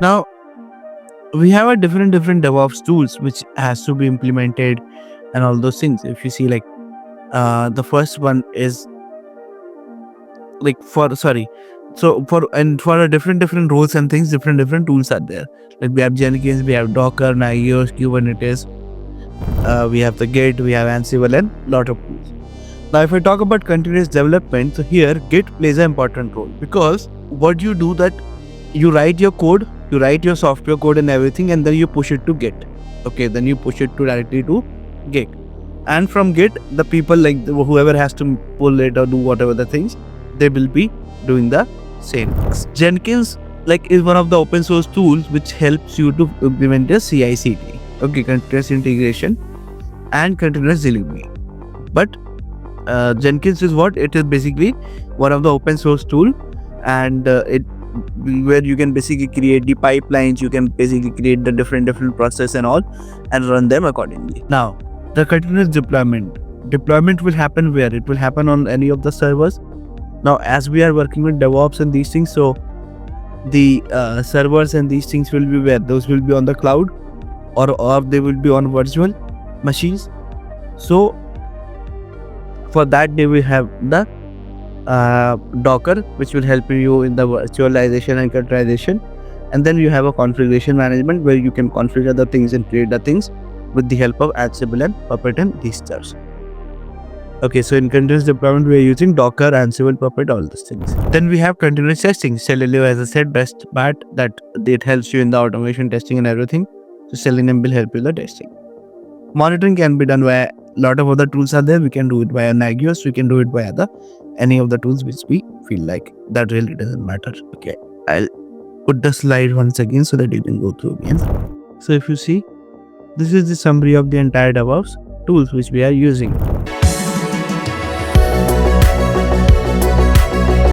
Now we have a different DevOps tools which has to be implemented and all those things. If you see, like the first one is like for a different roles and things, different tools are there. Like we have Jenkins, we have Docker, Nagios, Kubernetes, we have the Git, we have Ansible, and lot of tools. Now if I talk about continuous development, so here Git plays an important role, because what you do that you write your code, you write your software code and everything, and then you push it to Git. Okay, then you push it directly to Git, and from Git the people, like whoever has to pull it or do whatever the things, they will be doing the same. Jenkins is one of the open source tools which helps you to implement a CI/CD, okay, continuous integration and continuous delivery. But Jenkins is what? It is basically one of the open source tool, and it where you can basically create the pipelines, you can basically create the different process and all, and run them accordingly. Now, the continuous deployment will happen where? It will happen on any of the servers. Now, as we are working with DevOps and these things, so the servers and these things will be where? Those will be on the cloud, or they will be on virtual machines. So for that, they will have the Docker, which will help you in the virtualization and containerization. And then you have a configuration management where you can configure the things and create the things with the help of Ansible and Puppet and these stuff. Okay, so in continuous deployment, we are using Docker, Ansible, Puppet, all these things. Then we have continuous testing. Selenium, as I said, best part that it helps you in the automation testing and everything. So Selenium will help you in the testing. Monitoring can be done via a lot of other tools are there. We can do it via Nagios. We can do it via any of the tools which we feel like. That really doesn't matter. Okay, I'll put the slide once again so that you can go through again. So if you see, this is the summary of the entire DevOps tools which we are using.